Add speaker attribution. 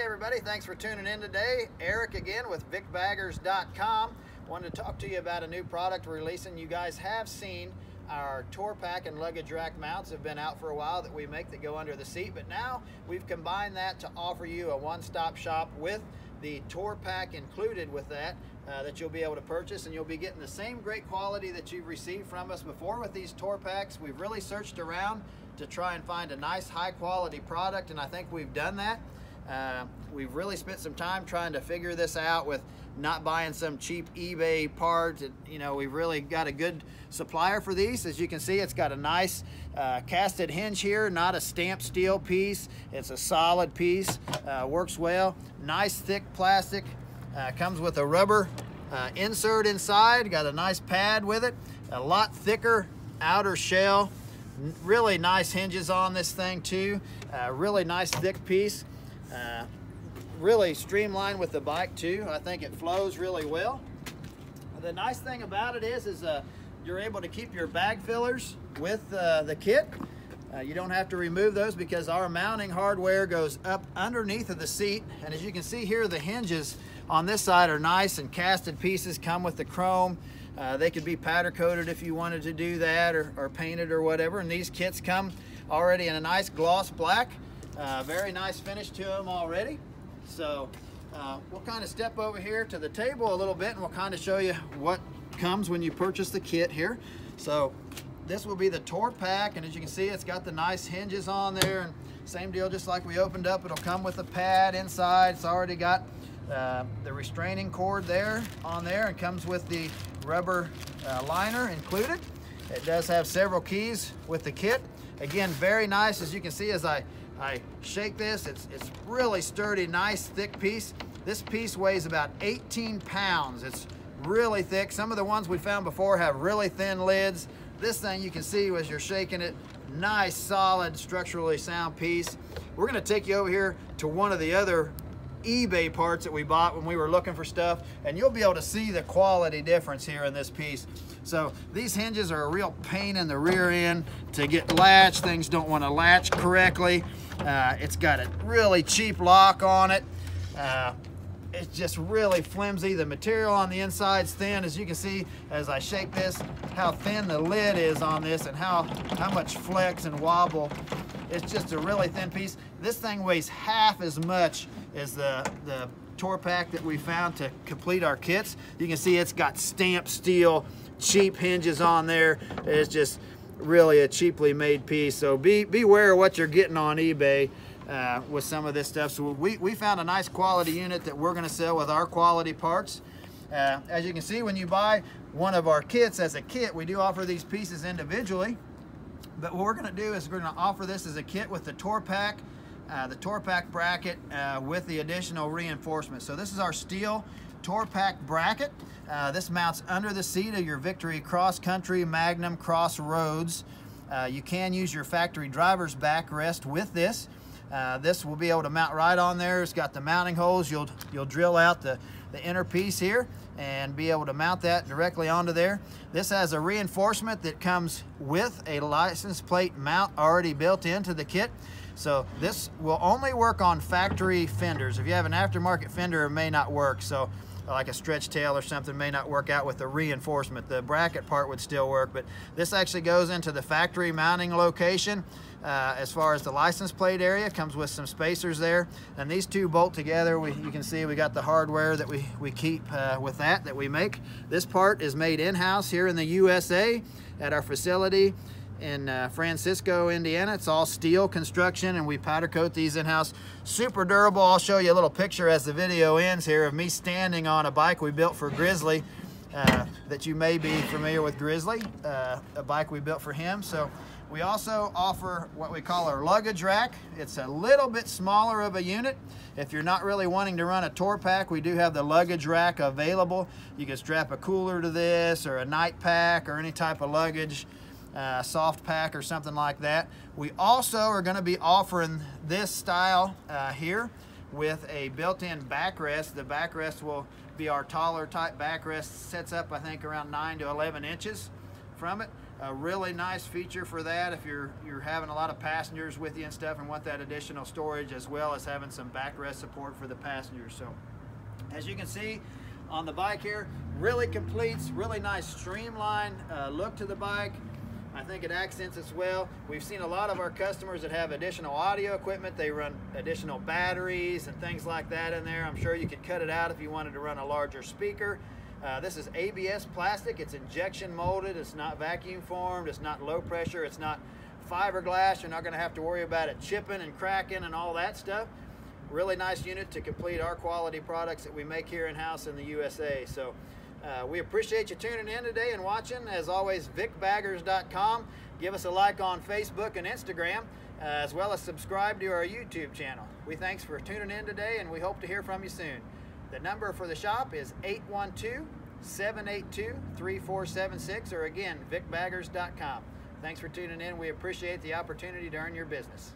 Speaker 1: everybody, thanks for tuning in today. Eric again with VicBaggers.com. Wanted to talk to you about a new product we're releasing. You guys have seen our tour pack and luggage rack mounts have been out for a while that we make that go under the seat, but now we've combined that to offer you a one-stop shop with the tour pack included with that, that you'll be able to purchase, and you'll be getting the same great quality that you've received from us before with these tour packs. We've really searched around to try and find a nice high quality product, and I think we've done that. We've really spent some time trying to figure this out with not buying some cheap eBay parts. You know, we've really got a good supplier for these. As you can see, it's got a nice casted hinge here, not a stamped steel piece. It's a solid piece, works well. Nice thick plastic, comes with a rubber insert inside, got a nice pad with it, a lot thicker outer shell. Really nice hinges on this thing too, really nice thick piece. Really streamlined with the bike too. I think it flows really well. The nice thing about it is you're able to keep your bag fillers with the kit. You don't have to remove those because our mounting hardware goes up underneath of the seat, and as you can see here, the hinges on this side are nice and casted pieces, come with the chrome. They could be powder coated if you wanted to do that, or painted or whatever, and these kits come already in a nice gloss black. Very nice finish to them already. So we'll kind of step over here to the table a little bit, and we'll kind of show you what comes when you purchase the kit here. So this will be the tour pack, and as you can see, it's got the nice hinges on there, and same deal, just like we opened up, it'll come with a pad inside. It's already got the restraining cord there on there, and comes with the rubber liner included. It does have several keys with the kit. Again, very nice. As you can see, as I shake this, it's really sturdy, nice thick piece. This piece weighs about 18 pounds. It's really thick. Some of the ones we found before have really thin lids. This thing, you can see as you're shaking it, nice, solid, structurally sound piece. We're gonna take you over here to one of the other eBay parts that we bought when we were looking for stuff, and you'll be able to see the quality difference here in this piece. So these hinges are a real pain in the rear end to get latched. Things don't want to latch correctly. It's got a really cheap lock on it. It's just really flimsy. The material on the inside's thin. As you can see as I shake this, how thin the lid is on this, and how much flex and wobble. It's just a really thin piece. This thing weighs half as much as the tour pack that we found to complete our kits. You can see it's got stamped steel, cheap hinges on there. It's just really a cheaply made piece. So beware of what you're getting on eBay with some of this stuff. So we found a nice quality unit that we're gonna sell with our quality parts. As you can see, when you buy one of our kits as a kit, we do offer these pieces individually. But what we're gonna do is we're gonna offer this as a kit with the tour pack bracket with the additional reinforcement. So this is our steel tour pack bracket. This mounts under the seat of your Victory Cross Country Magnum Crossroads. You can use your factory driver's backrest with this. This will be able to mount right on there. It's got the mounting holes. You'll drill out the inner piece here and be able to mount that directly onto there. This has a reinforcement that comes with a license plate mount already built into the kit. So this will only work on factory fenders. If you have an aftermarket fender, it may not work. So like a stretch tail or something may not work out with the reinforcement. The bracket part would still work, but this actually goes into the factory mounting location. As far as the license plate area, comes with some spacers there, and these two bolt together. You can see we got the hardware that we keep with that we make. This part is made in-house here in the USA at our facility in Francisco, Indiana. It's all steel construction, and we powder coat these in-house. Super durable. I'll show you a little picture as the video ends here of me standing on a bike we built for Grizzly, that you may be familiar with Grizzly, a bike we built for him. So we also offer what we call our luggage rack. It's a little bit smaller of a unit. If you're not really wanting to run a tour pack, we do have the luggage rack available. You can strap a cooler to this, or a night pack, or any type of luggage, soft pack or something like that. We also are going to be offering this style here with a built-in backrest. The backrest will be our taller type backrest. Sets up, I think, around 9 to 11 inches from it. a really nice feature for that if you're having a lot of passengers with you and stuff and want that additional storage, as well as having some backrest support for the passengers. So as you can see on the bike here, really completes, really nice streamlined look to the bike. I think it accents it well. We've seen a lot of our customers that have additional audio equipment. They run additional batteries and things like that in there. I'm sure you could cut it out if you wanted to run a larger speaker. This is ABS plastic. It's injection molded. It's not vacuum formed. It's not low pressure. It's not fiberglass. You're not going to have to worry about it chipping and cracking and all that stuff. Really nice unit to complete our quality products that we make here in-house in the USA. So we appreciate you tuning in today and watching. As always, vicbaggers.com. Give us a like on Facebook and Instagram, as well as subscribe to our YouTube channel. We thanks for tuning in today, and we hope to hear from you soon. The number for the shop is 812-782-3476, or again, vicbaggers.com. Thanks for tuning in. We appreciate the opportunity to earn your business.